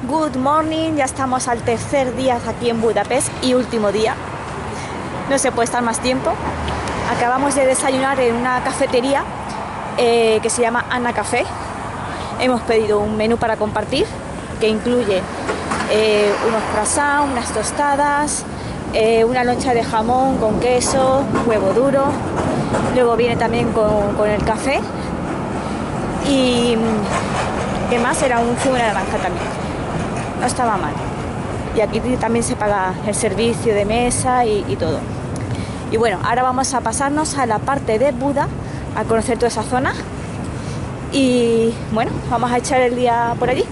Good morning, ya estamos al tercer día aquí en Budapest y último día. No se puede estar más tiempo. Acabamos de desayunar en una cafetería que se llama Ana Café. Hemos pedido un menú para compartir que incluye unos croissants, unas tostadas, una loncha de jamón con queso, huevo duro. Luego viene también con el café y ¿qué más? Era un zumo de naranja también. No estaba mal. Y aquí también se paga el servicio de mesa y todo. Y bueno, ahora vamos a pasarnos a la parte de Buda, a conocer toda esa zona. Y bueno, vamos a echar el día por allí.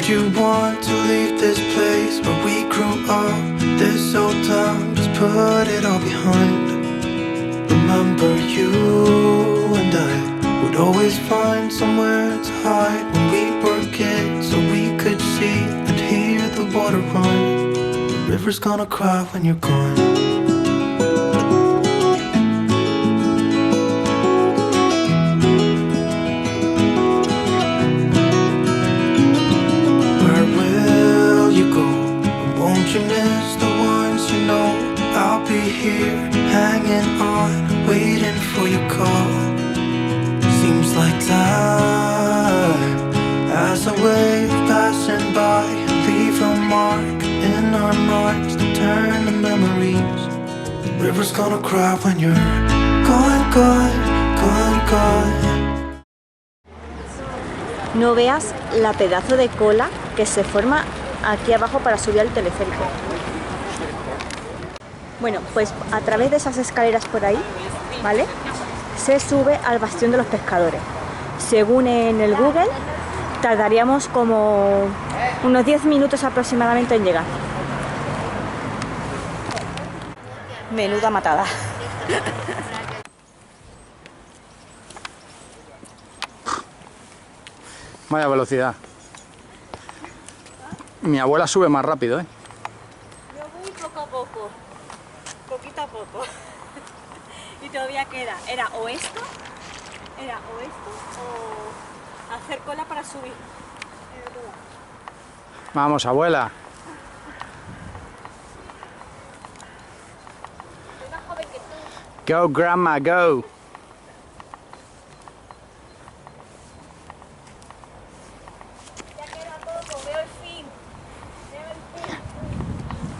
You want to leave this place where we grew up, this old town, just put it all behind. Remember you and I would always find somewhere to hide when we were kids, so we could see and hear the water run. The river's gonna cry when you're gone. You miss the ones you know. I'll be here, hanging on, waiting for your call. Seems like time as a wave passing by, leave a mark in our minds to turn to memories. The river's gonna cry when you're gone, gone, gone, gone. No veas la pedazo de cola que se forma aquí abajo para subir al teleférico. Bueno, pues a través de esas escaleras por ahí, ¿vale? Se sube al Bastión de los Pescadores. Según en el Google, tardaríamos como unos 10 minutos aproximadamente en llegar. Menuda matada. Vaya velocidad. Mi abuela sube más rápido, ¿eh? Yo voy poco a poco, poquito a poco. Y todavía queda, era o esto o hacer cola para subir. Vamos, abuela. Soy más joven que tú. Go, grandma, go.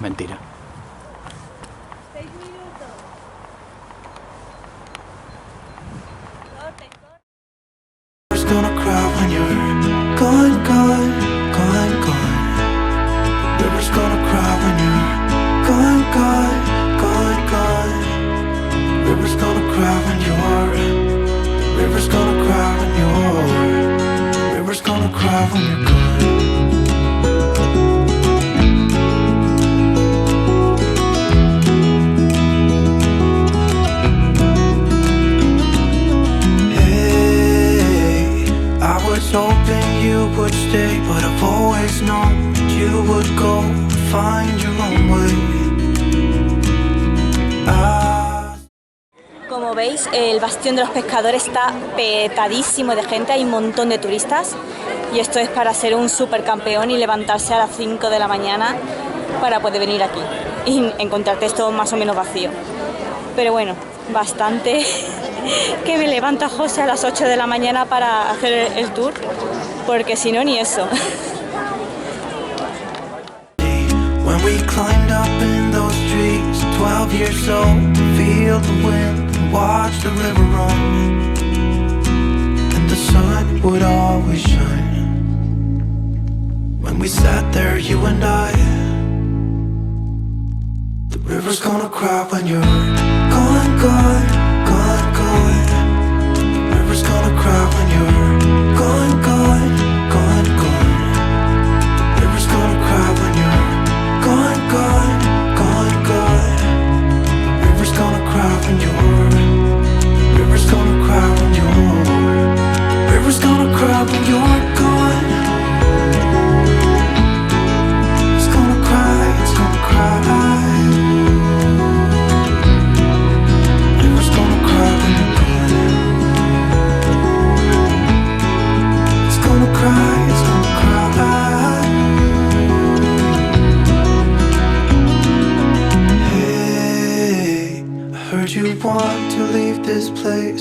Mentira. 6 minutos. River's gonna cry when you're gone, gone, gone, gone. River's gonna cry when you're gone, gone, gone, gone. River's gonna cry when you're. River's gonna cry when you're. River's gonna cry when you're gone. Hoping you would stay, but I've always known that you would go and find your own way. Como veis, el Bastión de los Pescadores está petadísimo de gente, hay un montón de turistas y esto es para ser un supercampeón y levantarse a las 5 de la mañana para poder venir aquí y encontrarte esto más o menos vacío. Pero bueno, bastante que me levanta José a las 8 de la mañana para hacer el tour, porque si no, ni eso. When we climbed up in those trees, 12 years old, to feel the wind and watch the river run, and the sun would always shine. When we sat there, you and I, the river's gonna cry when you're gone, gone. Gone, gone. The river's gonna cry when you're gone, gone, gone, gone. The river's gonna cry when you're gone, gone, gone, gone. The river's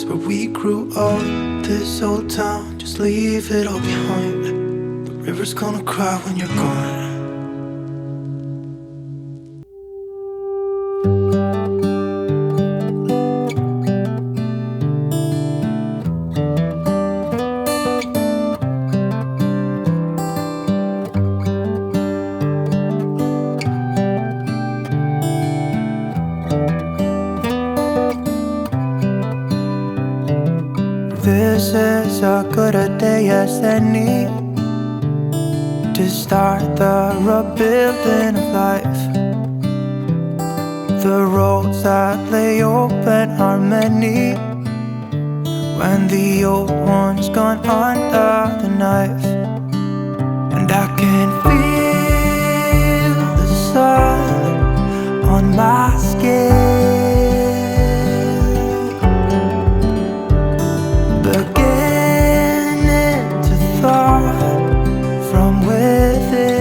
where we grew up. This old town, just leave it all behind. The river's gonna cry when you're gone. This is as good a day as any to start the rebuilding of life. The roads that lay open are many when the old one's gone under the knife. And I can feel the sun on my skin, beginning to thaw from within.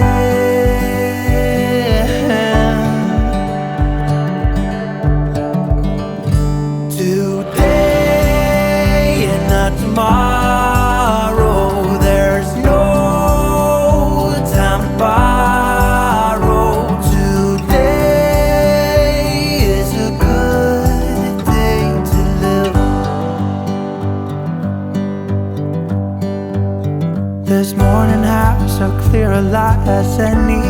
Today and not tomorrow, there's no time to borrow. Today is a good day to live. This morning has a clearer light as any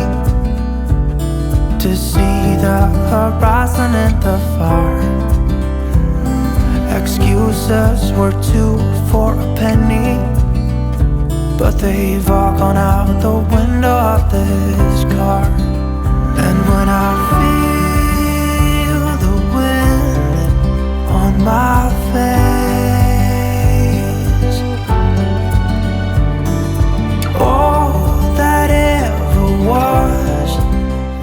to see the horizon in the far. Excuses were 2 for a penny, but they've all gone out the window of this car. And when I feel the wind on my face, all that ever was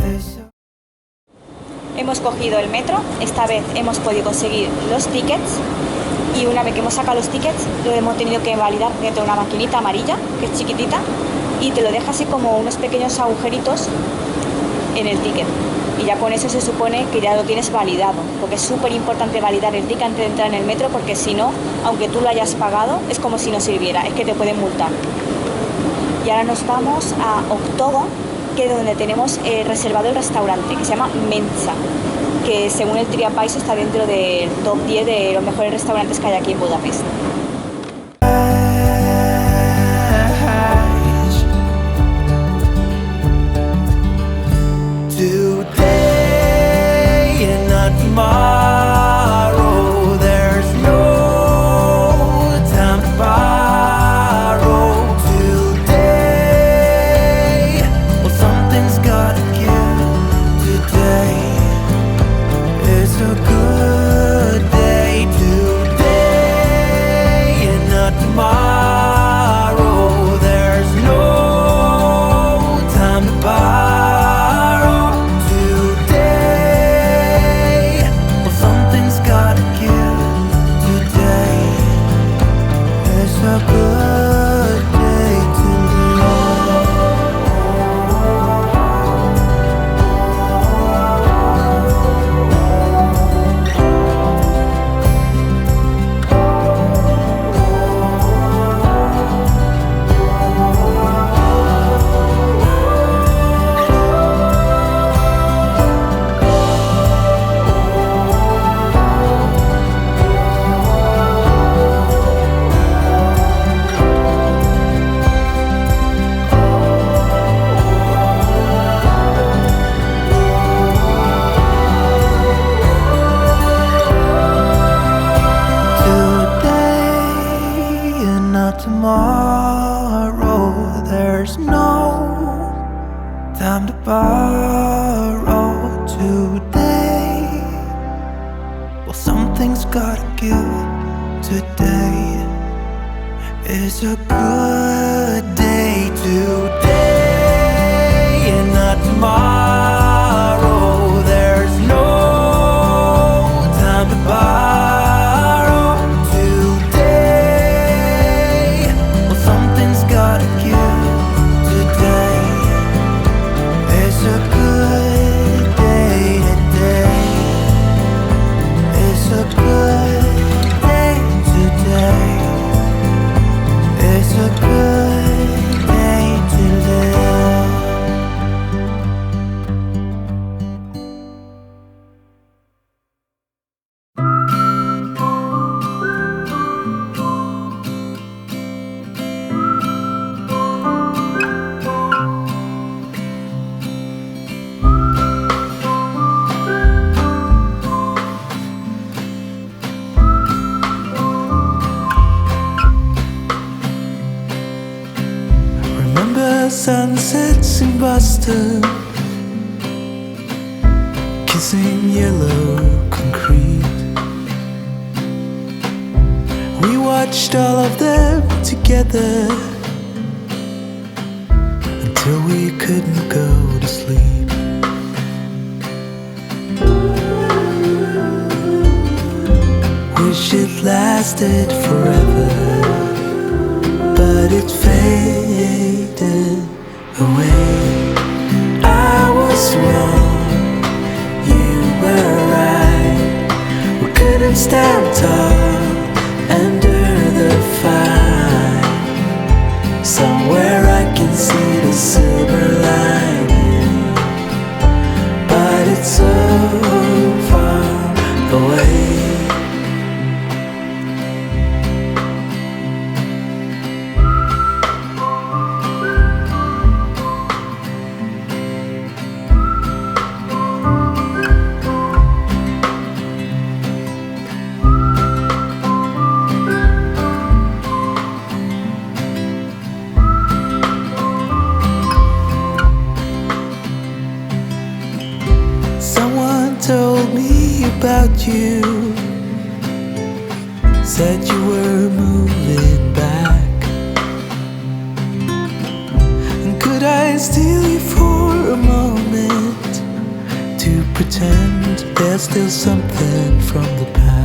is. Hemos cogido el metro, esta vez hemos podido conseguir los tickets y una vez que hemos sacado los tickets lo hemos tenido que validar dentro de una maquinita amarilla que es chiquitita y te lo deja así como unos pequeños agujeritos en el ticket y ya con eso se supone que ya lo tienes validado, porque es súper importante validar el ticket antes de entrar en el metro, porque si no, aunque tú lo hayas pagado, es como si no sirviera, es que te pueden multar. Y ahora nos vamos a Octogon, que es donde tenemos reservado el restaurante, que se llama Mensa, que según el TripAdvisor está dentro del top 10 de los mejores restaurantes que hay aquí en Budapest. Today and not tomorrow, there's no time to borrow. Today, well, something's gotta give. Today is a good day. Today and not tomorrow, there's no time to borrow. Today, well, something's gotta give. Today is a good day to tomorrow, there's no time to borrow. Today, well, something's gotta give. Today is a good day. Today and not tomorrow, there's no time to borrow. Good day the sunsets in Boston, kissing yellow concrete. We watched all of them together until we couldn't go to sleep. Wish it lasted forever, but it faded away. I was wrong, you were right. We couldn't stand tall under the fire. Somewhere I can see the silver lining, but it's so far away. Told me about you, said you were moving back. And could I steal you for a moment to pretend there's still something from the past?